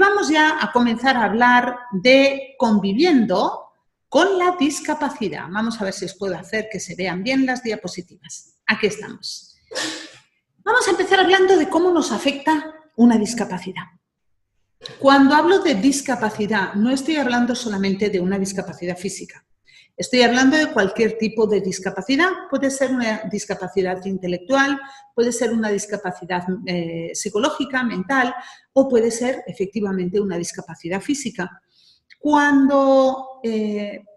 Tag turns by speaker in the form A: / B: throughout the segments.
A: vamos ya a comenzar a hablar de conviviendo con la discapacidad. Vamos a ver si os puedo hacer que se vean bien las diapositivas. Aquí estamos. Vamos a empezar hablando de cómo nos afecta una discapacidad. Cuando hablo de discapacidad, no estoy hablando solamente de una discapacidad física. Estoy hablando de cualquier tipo de discapacidad. Puede ser una discapacidad intelectual, puede ser una discapacidad psicológica, mental, o puede ser efectivamente una discapacidad física. Cuando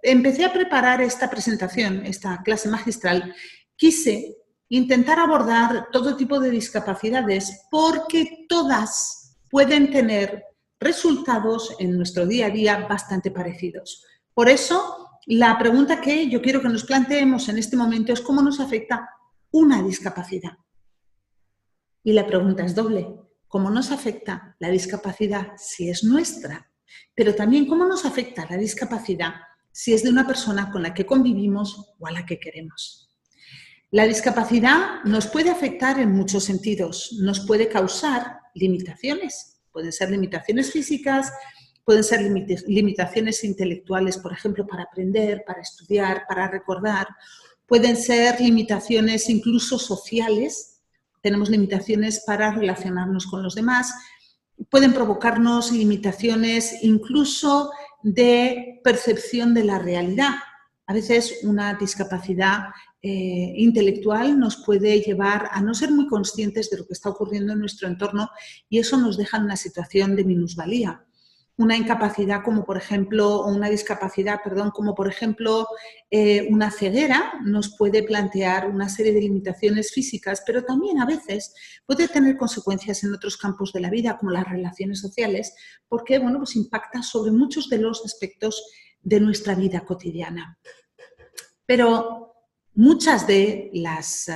A: empecé a preparar esta presentación, esta clase magistral, quise intentar abordar todo tipo de discapacidades porque todas pueden tener resultados en nuestro día a día bastante parecidos. Por eso, la pregunta que yo quiero que nos planteemos en este momento es cómo nos afecta una discapacidad. Y la pregunta es doble. ¿Cómo nos afecta la discapacidad si es nuestra? Pero también cómo nos afecta la discapacidad si es de una persona con la que convivimos o a la que queremos. La discapacidad nos puede afectar en muchos sentidos. Nos puede causar limitaciones. Pueden ser limitaciones físicas, pueden ser limitaciones intelectuales, por ejemplo, para aprender, para estudiar, para recordar. Pueden ser limitaciones incluso sociales. Tenemos limitaciones para relacionarnos con los demás. Pueden provocarnos limitaciones incluso de percepción de la realidad. A veces una discapacidad intelectual nos puede llevar a no ser muy conscientes de lo que está ocurriendo en nuestro entorno y eso nos deja en una situación de minusvalía. Una incapacidad como por ejemplo, o una discapacidad, perdón, como por ejemplo una ceguera nos puede plantear una serie de limitaciones físicas, pero también a veces puede tener consecuencias en otros campos de la vida, como las relaciones sociales, porque bueno, pues impacta sobre muchos de los aspectos de nuestra vida cotidiana. Pero muchas de las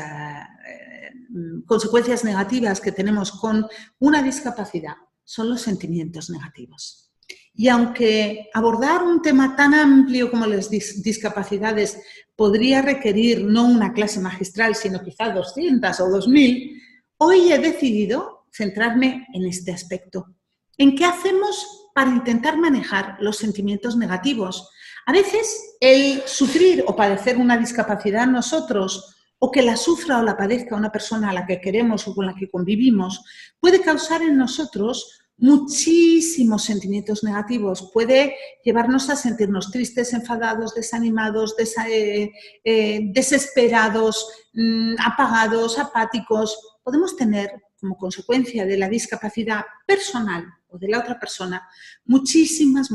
A: consecuencias negativas que tenemos con una discapacidad son los sentimientos negativos. Y aunque abordar un tema tan amplio como las discapacidades podría requerir no una clase magistral, sino quizá 200 o 2000, hoy he decidido centrarme en este aspecto. ¿En qué hacemos para intentar manejar los sentimientos negativos? A veces el sufrir o padecer una discapacidad nosotros o que la sufra o la padezca una persona a la que queremos o con la que convivimos puede causar en nosotros muchísimos sentimientos negativos. Puede llevarnos a sentirnos tristes, enfadados, desanimados, desesperados, apagados, apáticos. Podemos tener como consecuencia de la discapacidad personal o de la otra persona muchísimas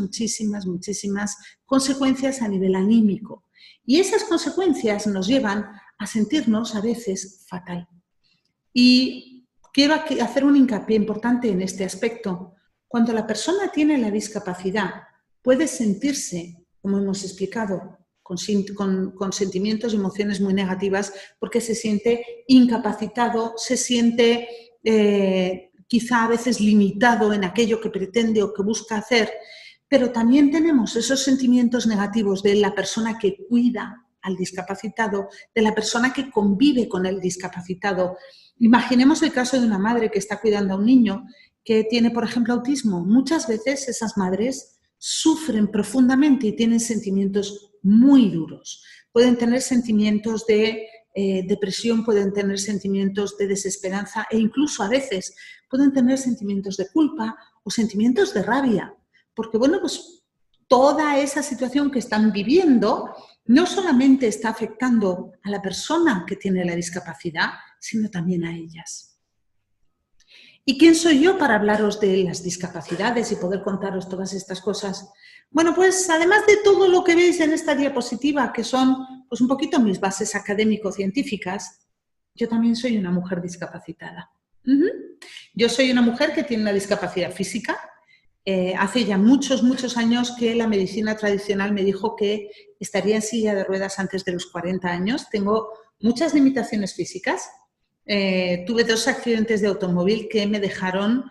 A: consecuencias a nivel anímico. Y esas consecuencias nos llevan a sentirnos a veces fatal. Y quiero hacer un hincapié importante en este aspecto. Cuando la persona tiene la discapacidad, puede sentirse, como hemos explicado, con sentimientos y emociones muy negativas porque se siente incapacitado, se siente quizá a veces limitado en aquello que pretende o que busca hacer, pero también tenemos esos sentimientos negativos de la persona que cuida al discapacitado, de la persona que convive con el discapacitado. Imaginemos el caso de una madre que está cuidando a un niño que tiene, por ejemplo, autismo. Muchas veces esas madres sufren profundamente y tienen sentimientos muy duros. Pueden tener sentimientos de depresión, pueden tener sentimientos de desesperanza e incluso a veces pueden tener sentimientos de culpa o sentimientos de rabia. Porque, bueno, pues toda esa situación que están viviendo no solamente está afectando a la persona que tiene la discapacidad, sino también a ellas. ¿Y quién soy yo para hablaros de las discapacidades y poder contaros todas estas cosas? Bueno, pues además de todo lo que veis en esta diapositiva, que son pues un poquito mis bases académico-científicas, yo también soy una mujer discapacitada. Yo soy una mujer que tiene una discapacidad física. Hace ya muchos años que la medicina tradicional me dijo que estaría en silla de ruedas antes de los 40 años. Tengo muchas limitaciones físicas. Tuve 2 accidentes de automóvil que me dejaron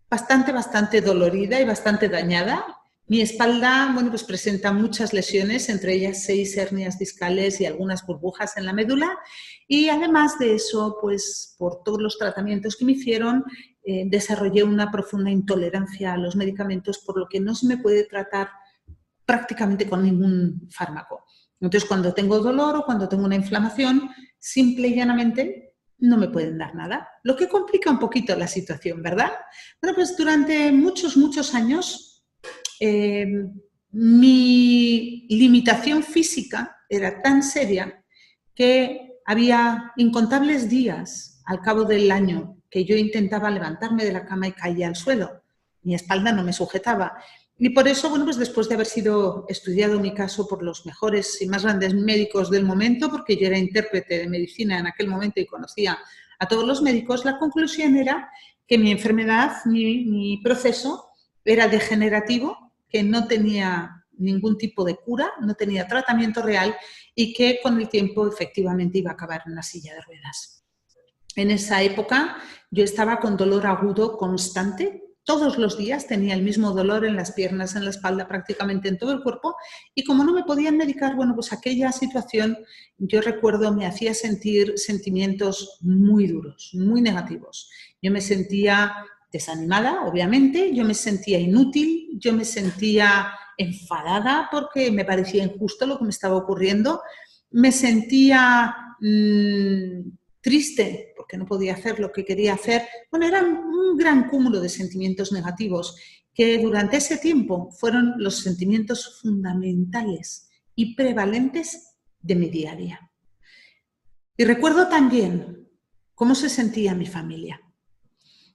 A: bastante dolorida y bastante dañada. Mi espalda, bueno, pues presenta muchas lesiones, entre ellas 6 hernias discales y algunas burbujas en la médula. Y además de eso, pues por todos los tratamientos que me hicieron, desarrollé una profunda intolerancia a los medicamentos, por lo que no se me puede tratar prácticamente con ningún fármaco. Entonces, cuando tengo dolor o cuando tengo una inflamación, simple y llanamente no me pueden dar nada. Lo que complica un poquito la situación, ¿verdad? Bueno, pues durante muchos años mi limitación física era tan seria que había incontables días al cabo del año que yo intentaba levantarme de la cama y caía al suelo. Mi espalda no me sujetaba. Y por eso, bueno, pues después de haber sido estudiado mi caso por los mejores y más grandes médicos del momento, porque yo era intérprete de medicina en aquel momento y conocía a todos los médicos, la conclusión era que mi enfermedad, mi proceso, era degenerativo, que no tenía ningún tipo de cura, no tenía tratamiento real y que con el tiempo efectivamente iba a acabar en una silla de ruedas. En esa época yo estaba con dolor agudo constante. Todos los días tenía el mismo dolor en las piernas, en la espalda, prácticamente en todo el cuerpo, y como no me podían medicar, bueno, pues aquella situación, yo recuerdo, me hacía sentir sentimientos muy duros, muy negativos. Yo me sentía desanimada, obviamente, yo me sentía inútil, yo me sentía enfadada porque me parecía injusto lo que me estaba ocurriendo, me sentía triste porque no podía hacer lo que quería hacer. Bueno, era un gran cúmulo de sentimientos negativos que durante ese tiempo fueron los sentimientos fundamentales y prevalentes de mi día a día. Y recuerdo también cómo se sentía mi familia.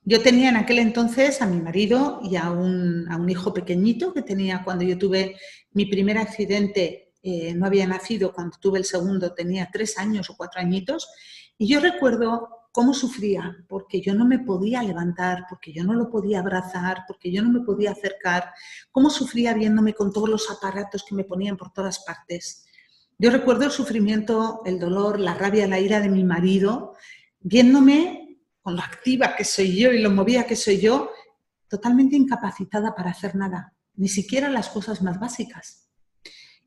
A: Yo tenía en aquel entonces a mi marido y a un hijo pequeñito que tenía cuando yo tuve mi primer accidente, no había nacido, cuando tuve el segundo tenía 3 años o 4 añitos, y yo recuerdo cómo sufría, porque yo no me podía levantar, porque yo no lo podía abrazar, porque yo no me podía acercar, cómo sufría viéndome con todos los aparatos que me ponían por todas partes. Yo recuerdo el sufrimiento, el dolor, la rabia, la ira de mi marido, viéndome con lo activa que soy yo y lo movida que soy yo, totalmente incapacitada para hacer nada, ni siquiera las cosas más básicas.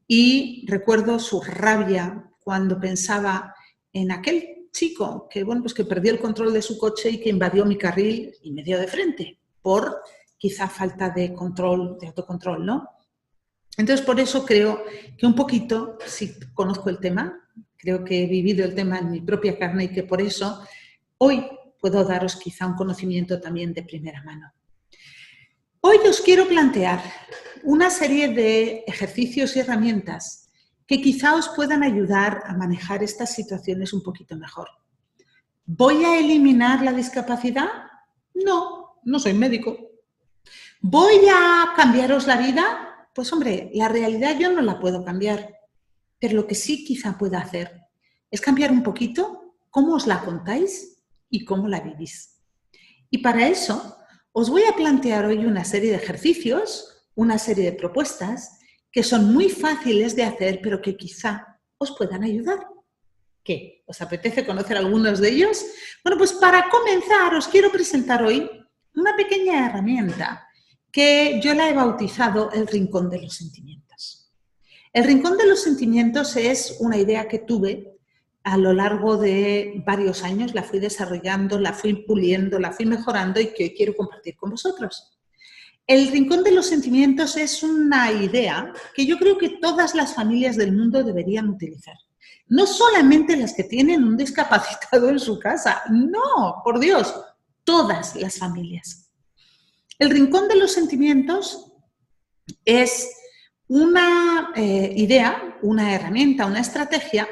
A: Y recuerdo su rabia cuando pensaba en aquel chico que, bueno, pues que perdió el control de su coche y que invadió mi carril y me dio de frente, por quizá falta de control, de autocontrol, ¿no? Entonces, por eso creo que un poquito, si conozco el tema, creo que he vivido el tema en mi propia carne y que por eso hoy puedo daros quizá un conocimiento también de primera mano. Hoy os quiero plantear una serie de ejercicios y herramientas que quizá os puedan ayudar a manejar estas situaciones un poquito mejor. ¿Voy a eliminar la discapacidad? No, no soy médico. ¿Voy a cambiaros la vida? Pues hombre, la realidad yo no la puedo cambiar, pero lo que sí quizá pueda hacer es cambiar un poquito cómo os la contáis y cómo la vivís. Y para eso os voy a plantear hoy una serie de ejercicios, una serie de propuestas que son muy fáciles de hacer, pero que quizá os puedan ayudar. ¿Qué? ¿Os apetece conocer algunos de ellos? Bueno, pues para comenzar os quiero presentar hoy una pequeña herramienta que yo la he bautizado el Rincón de los Sentimientos. El Rincón de los Sentimientos es una idea que tuve a lo largo de varios años, la fui desarrollando, la fui puliendo, la fui mejorando y que hoy quiero compartir con vosotros. El Rincón de los Sentimientos es una idea que yo creo que todas las familias del mundo deberían utilizar. No solamente las que tienen un discapacitado en su casa, no, por Dios, todas las familias. El Rincón de los Sentimientos es una idea, una herramienta, una estrategia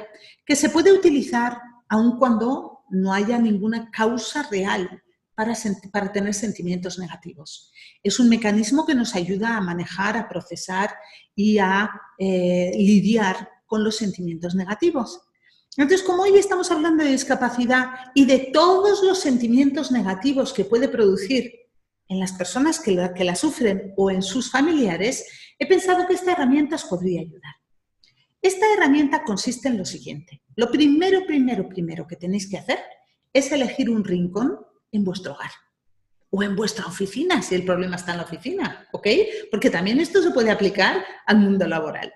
A: que se puede utilizar aun cuando no haya ninguna causa real para tener sentimientos negativos. Es un mecanismo que nos ayuda a manejar, a procesar y a lidiar con los sentimientos negativos. Entonces, como hoy estamos hablando de discapacidad y de todos los sentimientos negativos que puede producir en las personas que la sufren o en sus familiares, he pensado que esta herramienta os podría ayudar. Esta herramienta consiste en lo siguiente. Lo primero que tenéis que hacer es elegir un rincón en vuestro hogar o en vuestra oficina, si el problema está en la oficina, ¿ok? Porque también esto se puede aplicar al mundo laboral.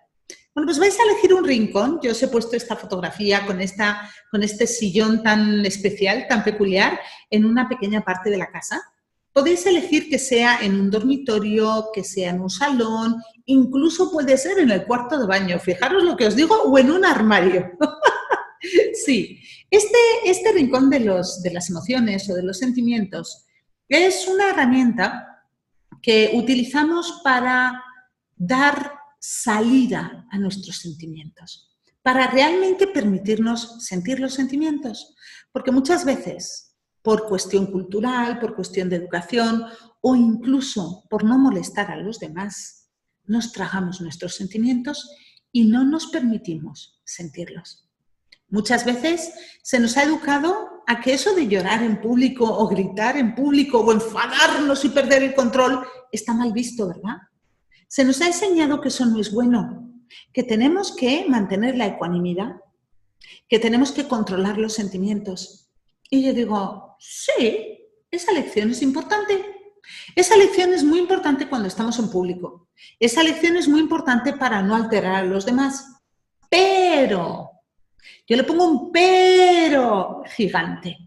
A: Bueno, pues vais a elegir un rincón. Yo os he puesto esta fotografía con este sillón tan especial, tan peculiar, en una pequeña parte de la casa. Podéis elegir que sea en un dormitorio, que sea en un salón, incluso puede ser en el cuarto de baño, fijaros lo que os digo, o en un armario. Sí, este rincón de las emociones o de los sentimientos es una herramienta que utilizamos para dar salida a nuestros sentimientos, para realmente permitirnos sentir los sentimientos, porque muchas veces, por cuestión cultural, por cuestión de educación o incluso por no molestar a los demás, nos tragamos nuestros sentimientos y no nos permitimos sentirlos. Muchas veces se nos ha educado a que eso de llorar en público o gritar en público o enfadarnos y perder el control está mal visto, ¿verdad? Se nos ha enseñado que eso no es bueno, que tenemos que mantener la ecuanimidad, que tenemos que controlar los sentimientos. Y yo digo, sí, esa lección es importante. Esa lección es muy importante cuando estamos en público. Esa lección es muy importante para no alterar a los demás. Pero, yo le pongo un pero gigante.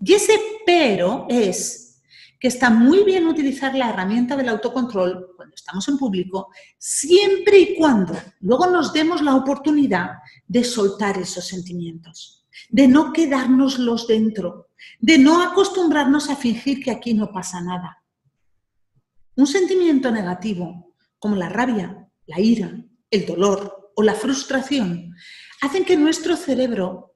A: Y ese pero es que está muy bien utilizar la herramienta del autocontrol cuando estamos en público, siempre y cuando luego nos demos la oportunidad de soltar esos sentimientos, de no quedárnoslos dentro, de no acostumbrarnos a fingir que aquí no pasa nada. Un sentimiento negativo, como la rabia, la ira, el dolor o la frustración, hacen que nuestro cerebro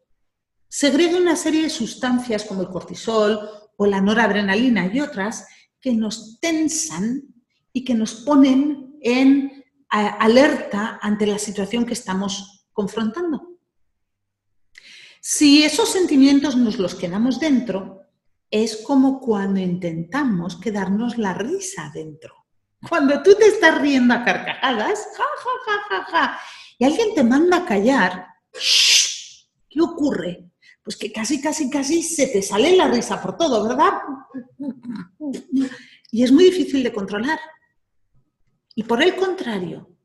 A: segregue una serie de sustancias como el cortisol o la noradrenalina y otras que nos tensan y que nos ponen en alerta ante la situación que estamos confrontando. Si esos sentimientos nos los quedamos dentro, es como cuando intentamos quedarnos la risa dentro. Cuando tú te estás riendo a carcajadas, ja, ja, ja, ja, ja, y alguien te manda a callar, ¡shh! ¿Qué ocurre? Pues que casi se te sale la risa por todo, ¿verdad? Y es muy difícil de controlar. Y por el contrario,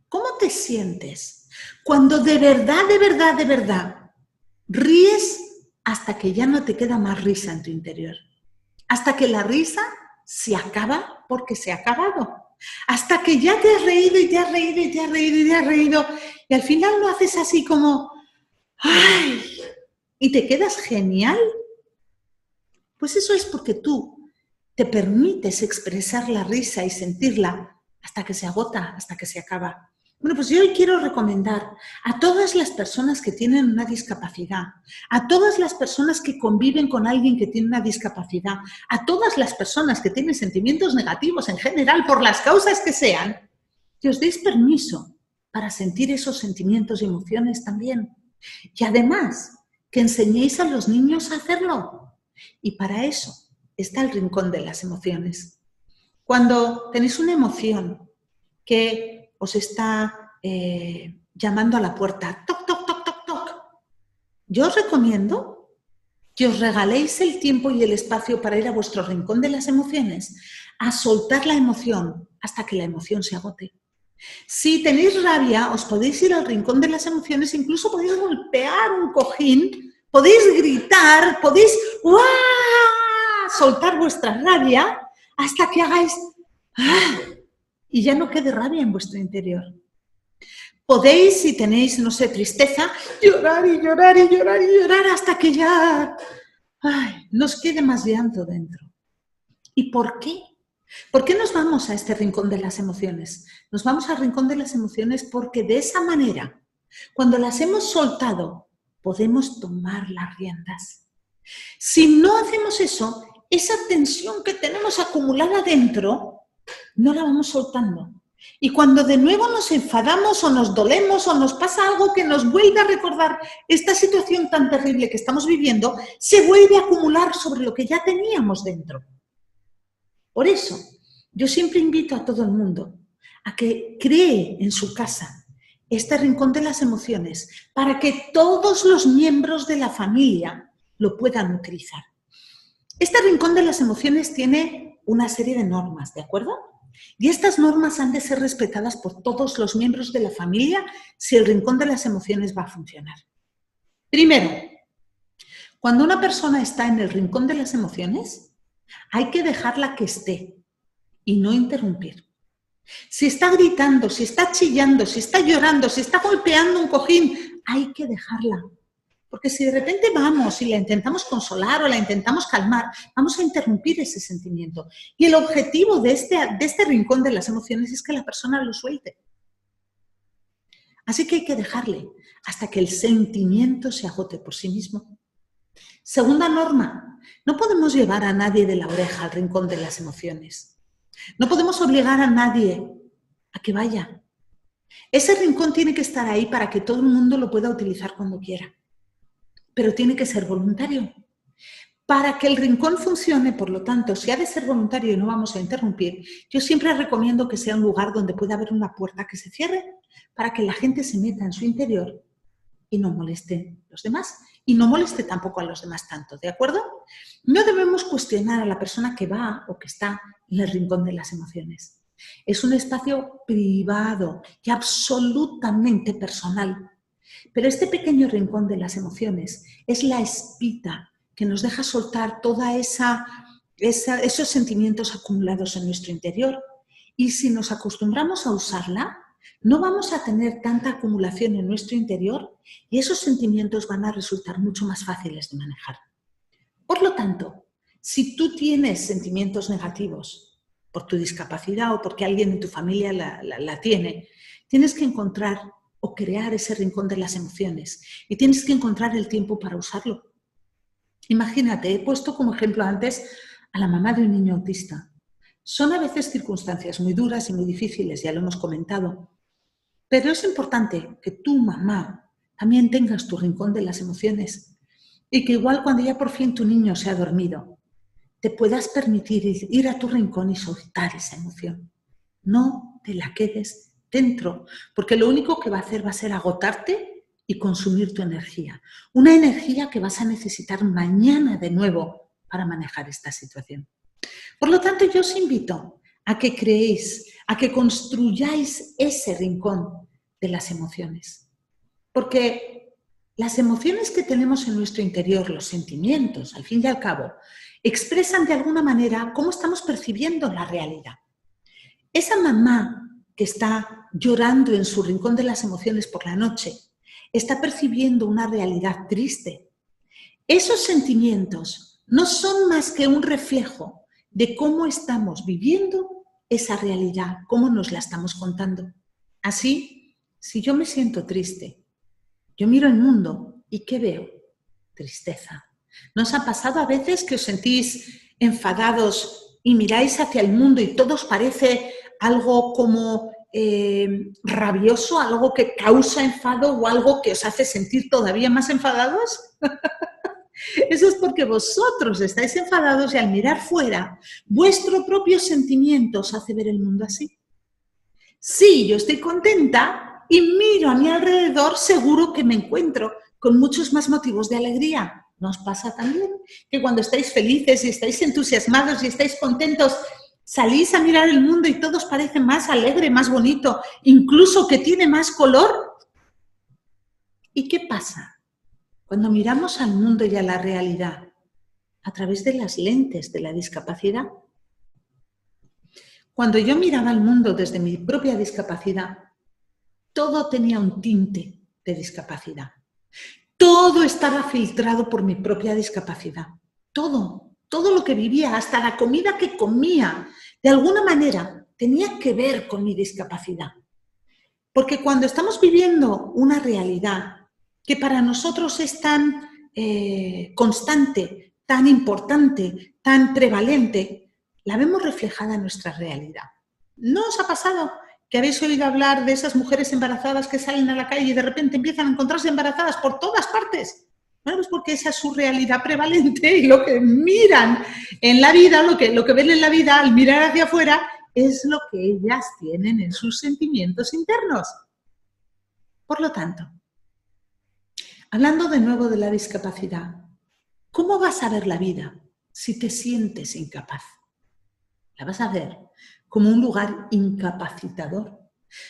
A: ¿cómo te sientes cuando de verdad, ríes hasta que ya no te queda más risa en tu interior? Hasta que la risa se acaba porque se ha acabado. Hasta que ya te has reído y te has reído y te has reído y te has reído y al final lo haces así como ¡ay! Y te quedas genial. Pues eso es porque tú te permites expresar la risa y sentirla hasta que se agota, hasta que se acaba. Bueno, pues yo hoy quiero recomendar a todas las personas que tienen una discapacidad, a todas las personas que conviven con alguien que tiene una discapacidad, a todas las personas que tienen sentimientos negativos en general, por las causas que sean, que os deis permiso para sentir esos sentimientos y emociones también. Y además, que enseñéis a los niños a hacerlo. Y para eso está el rincón de las emociones. Cuando tenéis una emoción que os está llamando a la puerta, toc, toc, toc, toc, toc, yo os recomiendo que os regaléis el tiempo y el espacio para ir a vuestro rincón de las emociones, a soltar la emoción hasta que la emoción se agote. Si tenéis rabia, os podéis ir al rincón de las emociones, incluso podéis golpear un cojín, podéis gritar, podéis ¡uah! Soltar vuestra rabia hasta que hagáis ¡ah! Y ya no quede rabia en vuestro interior. Podéis, si tenéis, no sé, tristeza, llorar y llorar y llorar y llorar hasta que ya nos quede más llanto dentro. ¿Y por qué? ¿Por qué nos vamos a este rincón de las emociones? Nos vamos al rincón de las emociones porque de esa manera, cuando las hemos soltado, podemos tomar las riendas. Si no hacemos eso, esa tensión que tenemos acumulada dentro, no la vamos soltando. Y cuando de nuevo nos enfadamos o nos dolemos o nos pasa algo que nos vuelve a recordar esta situación tan terrible que estamos viviendo, se vuelve a acumular sobre lo que ya teníamos dentro. Por eso, yo siempre invito a todo el mundo a que cree en su casa este rincón de las emociones para que todos los miembros de la familia lo puedan utilizar. Este rincón de las emociones tiene una serie de normas, ¿de acuerdo? Y estas normas han de ser respetadas por todos los miembros de la familia si el rincón de las emociones va a funcionar. Primero, cuando una persona está en el rincón de las emociones, Hay que dejarla que esté y no interrumpir. Si está gritando, si está chillando, si está llorando, si está golpeando un cojín, hay que dejarla. Porque si de repente vamos y la intentamos consolar o la intentamos calmar, vamos a interrumpir ese sentimiento. Y el objetivo de este rincón de las emociones es que la persona lo suelte. Así que hay que dejarle hasta que el sentimiento se agote por sí mismo. Segunda norma, no podemos llevar a nadie de la oreja al rincón de las emociones. No podemos obligar a nadie a que vaya. Ese rincón tiene que estar ahí para que todo el mundo lo pueda utilizar cuando quiera. Pero tiene que ser voluntario. Para que el rincón funcione, por lo tanto, si ha de ser voluntario y no vamos a interrumpir, yo siempre recomiendo que sea un lugar donde pueda haber una puerta que se cierre para que la gente se meta en su interior y no moleste a los demás. Y no moleste tampoco a los demás tanto, ¿de acuerdo? No debemos cuestionar a la persona que va o que está en el rincón de las emociones. Es un espacio privado y absolutamente personal. Pero este pequeño rincón de las emociones es la espita que nos deja soltar toda esos sentimientos acumulados en nuestro interior. Y si nos acostumbramos a usarla, no vamos a tener tanta acumulación en nuestro interior y esos sentimientos van a resultar mucho más fáciles de manejar. Por lo tanto, si tú tienes sentimientos negativos por tu discapacidad o porque alguien en tu familia la tiene, tienes que encontrar o crear ese rincón de las emociones y tienes que encontrar el tiempo para usarlo. Imagínate, he puesto como ejemplo antes a la mamá de un niño autista. Son a veces circunstancias muy duras y muy difíciles, ya lo hemos comentado, pero es importante que tu mamá también tengas tu rincón de las emociones y que igual cuando ya por fin tu niño se ha dormido, te puedas permitir ir a tu rincón y soltar esa emoción. No te la quedes dentro, porque lo único que va a hacer va a ser agotarte y consumir tu energía. Una energía que vas a necesitar mañana de nuevo para manejar esta situación. Por lo tanto, yo os invito a que creéis, a que construyáis ese rincón de las emociones. Porque las emociones que tenemos en nuestro interior, los sentimientos, al fin y al cabo, expresan de alguna manera cómo estamos percibiendo la realidad. Esa mamá que está llorando en su rincón de las emociones por la noche, está percibiendo una realidad triste. Esos sentimientos no son más que un reflejo de cómo estamos viviendo esa realidad, cómo nos la estamos contando. Así, si yo me siento triste, yo miro el mundo y ¿qué veo? Tristeza. ¿No os ha pasado a veces que os sentís enfadados y miráis hacia el mundo y todo os parece algo como rabioso, algo que causa enfado o algo que os hace sentir todavía más enfadados? Eso es porque vosotros estáis enfadados y al mirar fuera, vuestro propio sentimiento os hace ver el mundo así. Sí, yo estoy contenta y miro a mi alrededor, seguro que me encuentro con muchos más motivos de alegría. ¿No os pasa también que cuando estáis felices y estáis entusiasmados y estáis contentos, salís a mirar el mundo y todo os parece más alegre, más bonito, incluso que tiene más color? ¿Y qué pasa cuando miramos al mundo y a la realidad a través de las lentes de la discapacidad? Cuando yo miraba al mundo desde mi propia discapacidad, todo tenía un tinte de discapacidad. Todo estaba filtrado por mi propia discapacidad. Todo lo que vivía, hasta la comida que comía, de alguna manera tenía que ver con mi discapacidad. Porque cuando estamos viviendo una realidad que para nosotros es tan constante, tan importante, tan prevalente, la vemos reflejada en nuestra realidad. ¿No os ha pasado que habéis oído hablar de esas mujeres embarazadas que salen a la calle y de repente empiezan a encontrarse embarazadas por todas partes? Bueno, pues porque esa es su realidad prevalente y lo que miran en la vida, lo que ven en la vida al mirar hacia afuera, es lo que ellas tienen en sus sentimientos internos. Por lo tanto, hablando de nuevo de la discapacidad, ¿cómo vas a ver la vida si te sientes incapaz? La vas a ver como un lugar incapacitador.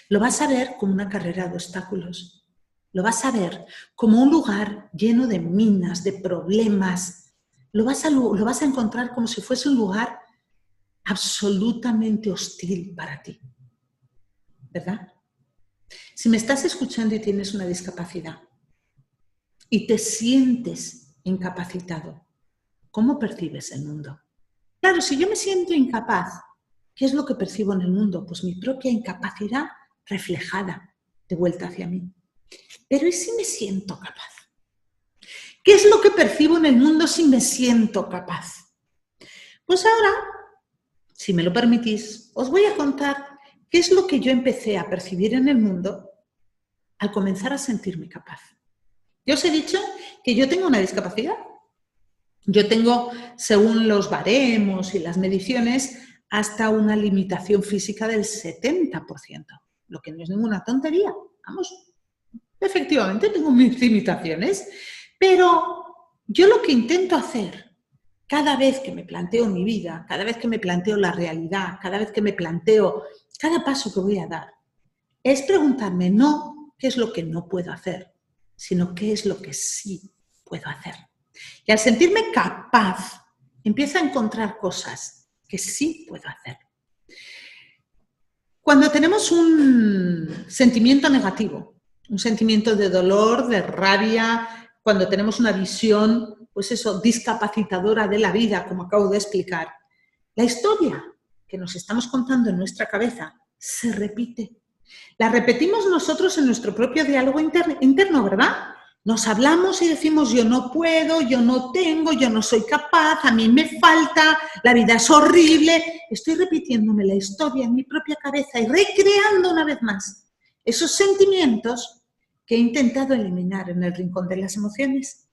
A: Lo vas a ver como una carrera de obstáculos. Lo vas a ver como un lugar lleno de minas, de problemas, lo vas a encontrar como si fuese un lugar absolutamente hostil para ti, ¿verdad? Si me estás escuchando y tienes una discapacidad y te sientes incapacitado, ¿cómo percibes el mundo? Claro, si yo me siento incapaz, ¿qué es lo que percibo en el mundo? Pues mi propia incapacidad reflejada de vuelta hacia mí. Pero ¿y si me siento capaz? ¿Qué es lo que percibo en el mundo si me siento capaz? Pues ahora, si me lo permitís, os voy a contar qué es lo que yo empecé a percibir en el mundo al comenzar a sentirme capaz. Yo os he dicho que yo tengo una discapacidad. Yo tengo, según los baremos y las mediciones, hasta una limitación física del 70%, lo que no es ninguna tontería. Vamos, efectivamente tengo mis limitaciones, pero yo lo que intento hacer cada vez que me planteo mi vida, cada vez que me planteo la realidad, cada vez que me planteo cada paso que voy a dar, es preguntarme no qué es lo que no puedo hacer, sino qué es lo que sí puedo hacer. Y al sentirme capaz, empiezo a encontrar cosas que sí puedo hacer. Cuando tenemos un sentimiento negativo, un sentimiento de dolor, de rabia, cuando tenemos una visión, pues eso, discapacitadora de la vida, como acabo de explicar, la historia que nos estamos contando en nuestra cabeza se repite. La repetimos nosotros en nuestro propio diálogo interno, ¿verdad? Nos hablamos y decimos yo no puedo, yo no tengo, yo no soy capaz, a mí me falta, la vida es horrible. Estoy repitiéndome la historia en mi propia cabeza y recreando una vez más esos sentimientos que he intentado eliminar en el rincón de las emociones.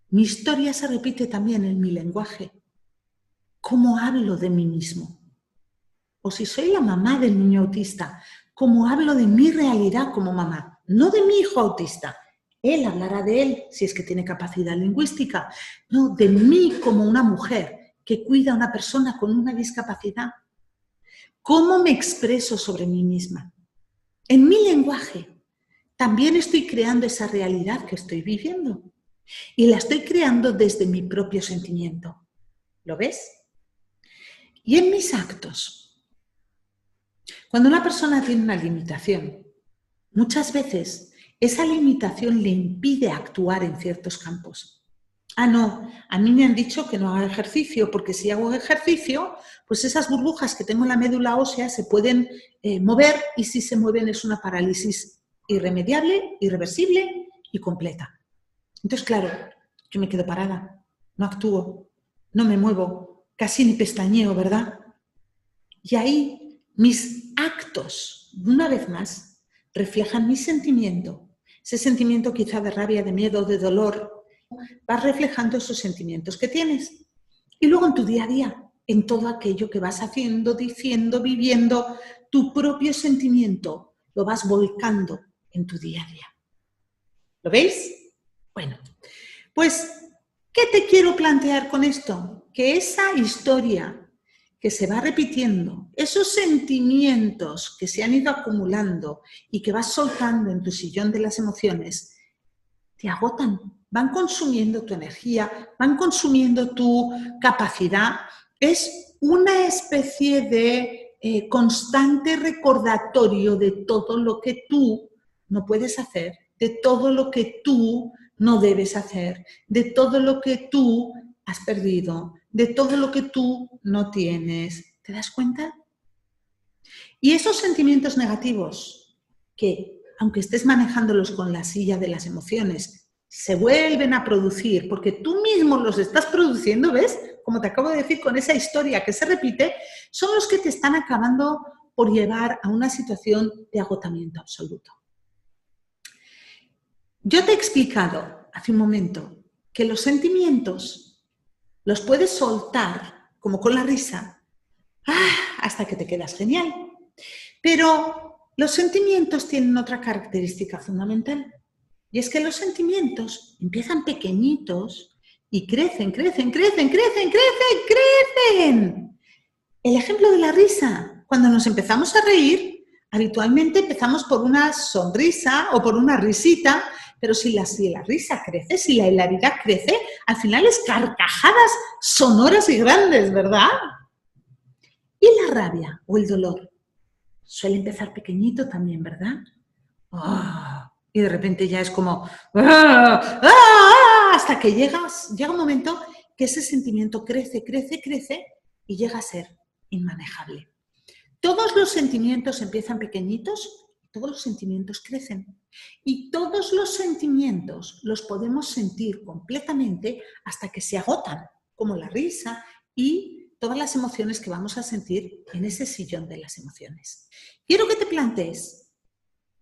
A: Mi historia se repite también en mi lenguaje. ¿Cómo hablo de mí mismo? O si soy la mamá del niño autista, ¿cómo hablo de mi realidad como mamá? No de mi hijo autista. Él hablará de él si es que tiene capacidad lingüística. No, de mí como una mujer que cuida a una persona con una discapacidad. ¿Cómo me expreso sobre mí misma? En mi lenguaje también estoy creando esa realidad que estoy viviendo. Y la estoy creando desde mi propio sentimiento. ¿Lo ves? Y en mis actos. Cuando una persona tiene una limitación, muchas veces esa limitación le impide actuar en ciertos campos. Ah, no, a mí me han dicho que no haga ejercicio, porque si hago ejercicio, pues esas burbujas que tengo en la médula ósea se pueden mover y si se mueven es una parálisis irremediable, irreversible y completa. Entonces, claro, yo me quedo parada, no actúo, no me muevo, casi ni pestañeo, ¿verdad? Y ahí mis actos, una vez más, reflejan mi sentimiento. Ese sentimiento quizá de rabia, de miedo, de dolor, vas reflejando esos sentimientos que tienes. Y luego en tu día a día, en todo aquello que vas haciendo, diciendo, viviendo, tu propio sentimiento lo vas volcando en tu día a día. ¿Lo veis? Bueno, pues, ¿qué te quiero plantear con esto? Que esa historia que se va repitiendo, esos sentimientos que se han ido acumulando y que vas soltando en tu sillón de las emociones, te agotan, van consumiendo tu energía, van consumiendo tu capacidad. Es una especie de constante recordatorio de todo lo que tú no puedes hacer, de todo lo que tú no debes hacer, de todo lo que tú has perdido, de todo lo que tú no tienes. ¿Te das cuenta? Y esos sentimientos negativos que, aunque estés manejándolos con la silla de las emociones, se vuelven a producir porque tú mismo los estás produciendo, ¿ves? Como te acabo de decir, con esa historia que se repite, son los que te están acabando por llevar a una situación de agotamiento absoluto. Yo te he explicado hace un momento que los sentimientos los puedes soltar, como con la risa, hasta que te quedas genial. Pero los sentimientos tienen otra característica fundamental. Y es que los sentimientos empiezan pequeñitos y crecen, crecen, crecen, crecen, crecen, crecen. El ejemplo de la risa. Cuando nos empezamos a reír, habitualmente empezamos por una sonrisa o por una risita Pero si la risa crece, si la hilaridad crece, al final es carcajadas sonoras y grandes, ¿verdad? Y la rabia o el dolor suele empezar pequeñito también, ¿verdad? Y de repente ya es como hasta que llega un momento que ese sentimiento crece, crece, crece y llega a ser inmanejable. Todos los sentimientos empiezan pequeñitos, todos los sentimientos crecen y todos los sentimientos los podemos sentir completamente hasta que se agotan, como la risa y todas las emociones que vamos a sentir en ese sillón de las emociones. Quiero que te plantees,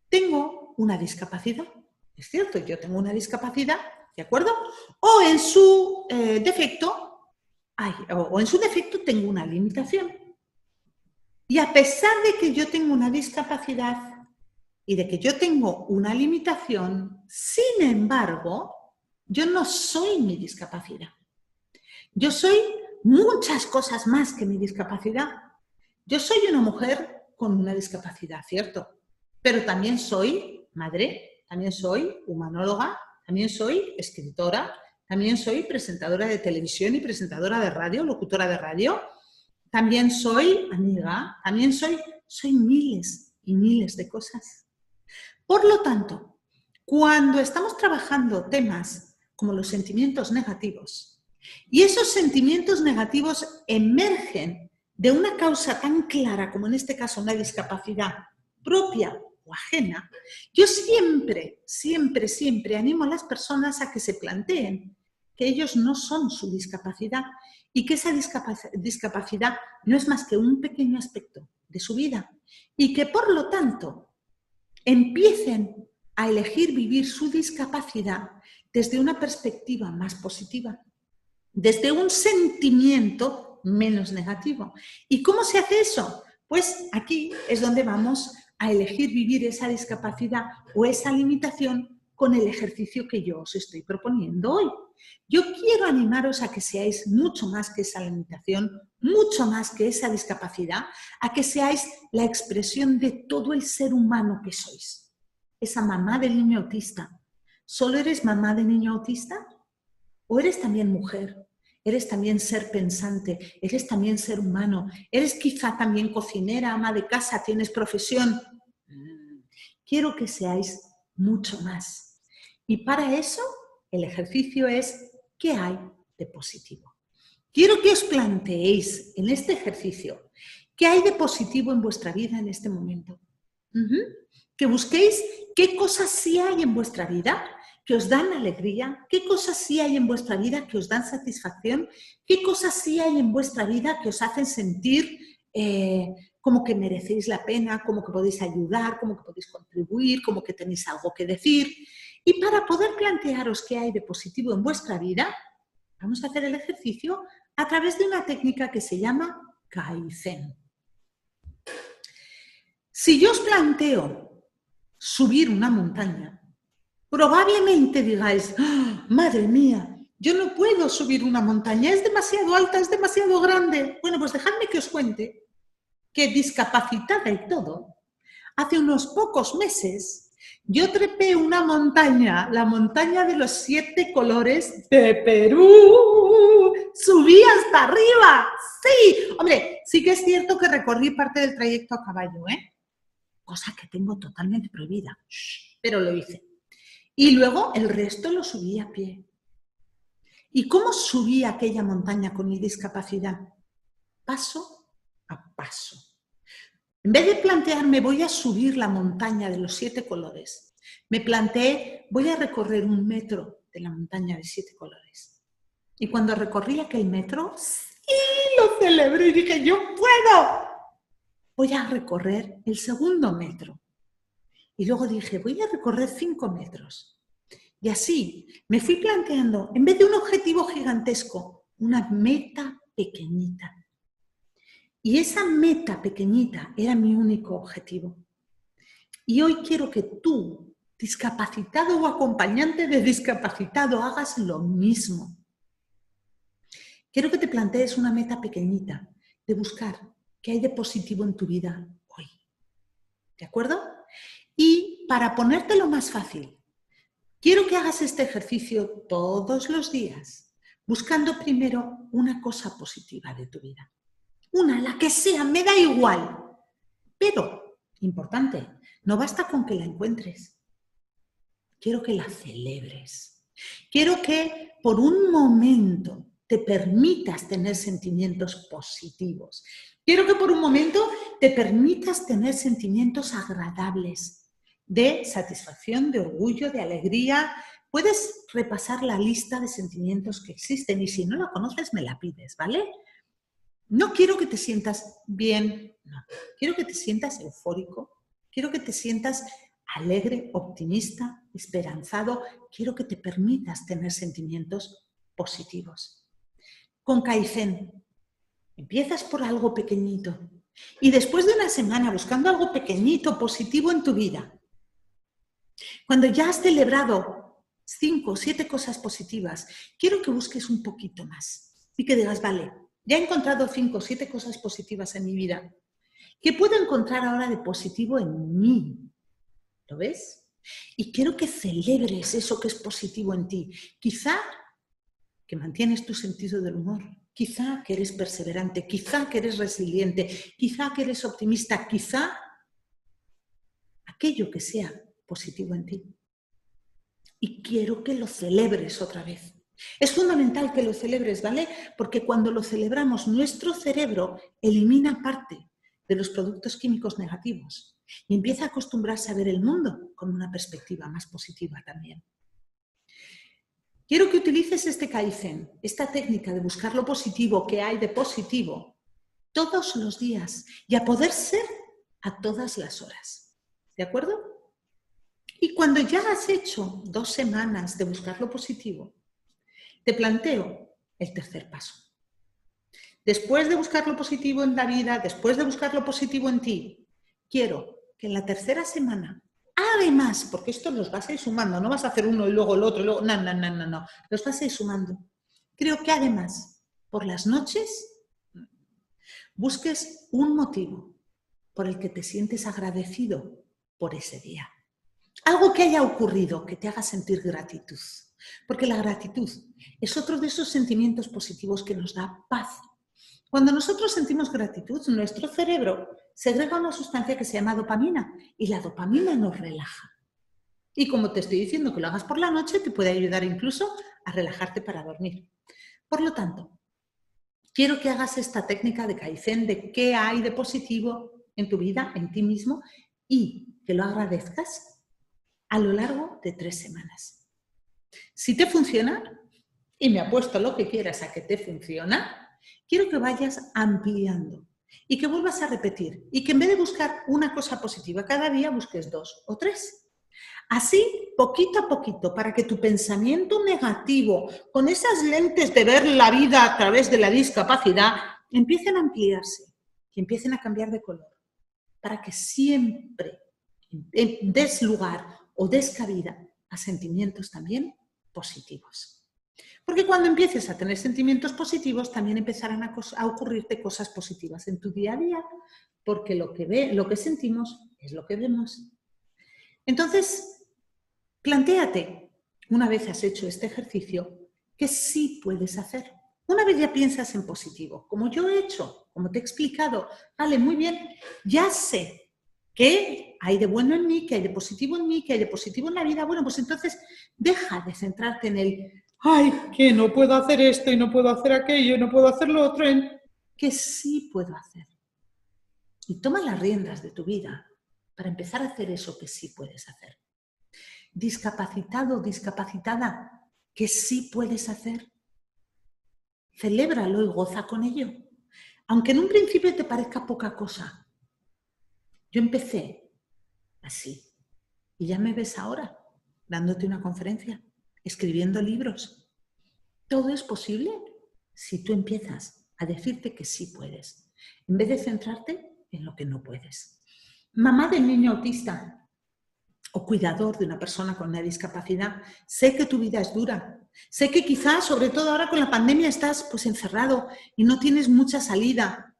A: tengo una discapacidad, es cierto, yo tengo una discapacidad, ¿de acuerdo? O en su defecto tengo una limitación. Y a pesar de que yo tengo una discapacidad y de que yo tengo una limitación, sin embargo, yo no soy mi discapacidad. Yo soy muchas cosas más que mi discapacidad. Yo soy una mujer con una discapacidad, ¿cierto? Pero también soy madre, también soy humanóloga, también soy escritora, también soy presentadora de televisión y presentadora de radio, locutora de radio. También soy amiga, también soy miles y miles de cosas. Por lo tanto, cuando estamos trabajando temas como los sentimientos negativos, y esos sentimientos negativos emergen de una causa tan clara como en este caso una discapacidad propia o ajena, yo siempre, siempre, siempre animo a las personas a que se planteen que ellos no son su discapacidad y que esa discapacidad no es más que un pequeño aspecto de su vida y que por lo tanto empiecen a elegir vivir su discapacidad desde una perspectiva más positiva, desde un sentimiento menos negativo. ¿Y cómo se hace eso? Pues aquí es donde vamos a elegir vivir esa discapacidad o esa limitación con el ejercicio que yo os estoy proponiendo hoy. Yo quiero animaros a que seáis mucho más que esa limitación, mucho más que esa discapacidad, a que seáis la expresión de todo el ser humano que sois. Esa mamá del niño autista. ¿Solo eres mamá de niño autista? ¿O eres también mujer? ¿Eres también ser pensante? ¿Eres también ser humano? ¿Eres quizá también cocinera, ama de casa? ¿Tienes profesión? Quiero que seáis mucho más. Y para eso, el ejercicio es ¿qué hay de positivo? Quiero que os planteéis en este ejercicio qué hay de positivo en vuestra vida en este momento. Que busquéis qué cosas sí hay en vuestra vida que os dan alegría, qué cosas sí hay en vuestra vida que os dan satisfacción, qué cosas sí hay en vuestra vida que os hacen sentir como que merecéis la pena, como que podéis ayudar, como que podéis contribuir, como que tenéis algo que decir. Y para poder plantearos qué hay de positivo en vuestra vida, vamos a hacer el ejercicio a través de una técnica que se llama Kaizen. Si yo os planteo subir una montaña, probablemente digáis, ¡oh, madre mía, yo no puedo subir una montaña, es demasiado alta, es demasiado grande! Bueno, pues dejadme que os cuente que discapacitada y todo, hace unos pocos meses yo trepé una montaña, la montaña de los 7 colores de Perú. ¡Subí hasta arriba! ¡Sí! Hombre, sí que es cierto que recorrí parte del trayecto a caballo, cosa que tengo totalmente prohibida, pero lo hice. Y luego el resto lo subí a pie. ¿Y cómo subí aquella montaña con mi discapacidad? Paso a paso. En vez de plantearme voy a subir la montaña de los 7 colores, me planteé voy a recorrer 1 metro de la montaña de 7 colores. Y cuando recorrí aquel metro, ¡sí! Lo celebré y dije, ¡yo puedo! Voy a recorrer el 2.º metro. Y luego dije, voy a recorrer 5 metros. Y así me fui planteando, en vez de un objetivo gigantesco, una meta pequeñita. Y esa meta pequeñita era mi único objetivo. Y hoy quiero que tú, discapacitado o acompañante de discapacitado, hagas lo mismo. Quiero que te plantees una meta pequeñita de buscar qué hay de positivo en tu vida hoy. ¿De acuerdo? Y para ponértelo más fácil, Quiero que hagas este ejercicio todos los días, buscando primero una cosa positiva de tu vida. Una, la que sea, me da igual. Pero, importante, no basta con que la encuentres. Quiero que la celebres. Quiero que por un momento te permitas tener sentimientos positivos. Quiero que por un momento te permitas tener sentimientos agradables de satisfacción, de orgullo, de alegría. Puedes repasar la lista de sentimientos que existen y si no la conoces me la pides, ¿vale? No quiero que te sientas bien, no. Quiero que te sientas eufórico, quiero que te sientas alegre, optimista, esperanzado. Quiero que te permitas tener sentimientos positivos. Con Kaizen, empiezas por algo pequeñito y después de una semana buscando algo pequeñito, positivo en tu vida, cuando ya has celebrado 5 o 7 cosas positivas, quiero que busques un poquito más y que digas, vale, ya he encontrado 5 o 7 cosas positivas en mi vida. ¿Qué puedo encontrar ahora de positivo en mí? ¿Lo ves? Y quiero que celebres eso que es positivo en ti. Quizá que mantienes tu sentido del humor, quizá que eres perseverante, quizá que eres resiliente, quizá que eres optimista, quizá aquello que sea positivo en ti. Y quiero que lo celebres otra vez. Es fundamental que lo celebres, ¿vale? Porque cuando lo celebramos, nuestro cerebro elimina parte de los productos químicos negativos y empieza a acostumbrarse a ver el mundo con una perspectiva más positiva también. Quiero que utilices este Kaizen, esta técnica de buscar lo positivo que hay de positivo todos los días y a poder ser a todas las horas. ¿De acuerdo? Y cuando ya has hecho 2 semanas de buscar lo positivo, te planteo el tercer paso. Después de buscar lo positivo en la vida, después de buscar lo positivo en ti, quiero que en la tercera semana, además, porque esto los vas a ir sumando, no vas a hacer uno y luego el otro, y luego, no, los vas a ir sumando. Creo que además, por las noches, busques un motivo por el que te sientes agradecido por ese día. Algo que haya ocurrido que te haga sentir gratitud. Porque la gratitud es otro de esos sentimientos positivos que nos da paz. Cuando nosotros sentimos gratitud, nuestro cerebro segrega una sustancia que se llama dopamina y la dopamina nos relaja. Y como te estoy diciendo que lo hagas por la noche, te puede ayudar incluso a relajarte para dormir. Por lo tanto, quiero que hagas esta técnica de Kaizen de qué hay de positivo en tu vida, en ti mismo, y que lo agradezcas a lo largo de 3 semanas. Si te funciona, y me apuesto lo que quieras a que te funciona, quiero que vayas ampliando y que vuelvas a repetir y que en vez de buscar una cosa positiva cada día, busques 2 o 3. Así, poquito a poquito, para que tu pensamiento negativo, con esas lentes de ver la vida a través de la discapacidad, empiecen a ampliarse y empiecen a cambiar de color, para que siempre des lugar o des cabida a sentimientos también positivos. Porque cuando empieces a tener sentimientos positivos, también empezarán a ocurrirte cosas positivas en tu día a día, porque lo que sentimos es lo que vemos. Entonces, plantéate, una vez has hecho este ejercicio, que sí puedes hacer. Una vez ya piensas en positivo, como yo he hecho, como te he explicado, vale, muy bien, ya sé ¿qué hay de bueno en mí? ¿Qué hay de positivo en mí? ¿Qué hay de positivo en la vida? Bueno, pues entonces deja de centrarte en el ¡ay, que no puedo hacer esto y no puedo hacer aquello y no puedo hacer lo otro! En que sí puedo hacer. Y toma las riendas de tu vida para empezar a hacer eso que sí puedes hacer. Discapacitado, discapacitada, que sí puedes hacer. Celébralo y goza con ello. Aunque en un principio te parezca poca cosa. Yo empecé así. Y ya me ves ahora, dándote una conferencia, escribiendo libros. Todo es posible si tú empiezas a decirte que sí puedes, en vez de centrarte en lo que no puedes. Mamá del niño autista o cuidador de una persona con una discapacidad, sé que tu vida es dura. Sé que quizás, sobre todo ahora con la pandemia, estás pues encerrado y no tienes mucha salida.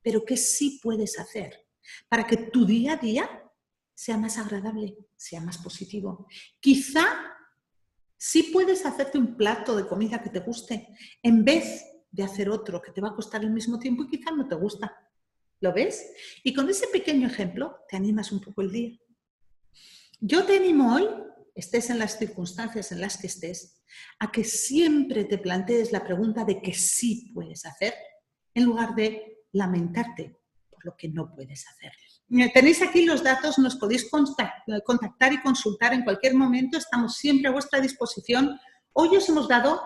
A: Pero ¿qué sí puedes hacer para que tu día a día sea más agradable, sea más positivo. Quizá sí puedes hacerte un plato de comida que te guste en vez de hacer otro que te va a costar el mismo tiempo y quizá no te gusta. ¿Lo ves? Y con ese pequeño ejemplo te animas un poco el día. Yo te animo hoy, estés en las circunstancias en las que estés, a que siempre te plantees la pregunta de que sí puedes hacer, en lugar de lamentarte por lo que no puedes hacer. Tenéis aquí los datos, nos podéis contactar y consultar en cualquier momento, estamos siempre a vuestra disposición. Hoy os hemos dado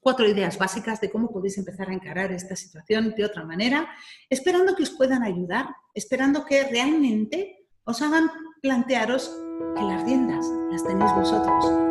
A: 4 ideas básicas de cómo podéis empezar a encarar esta situación de otra manera, esperando que os puedan ayudar, esperando que realmente os hagan plantearos que las riendas las tenéis vosotros.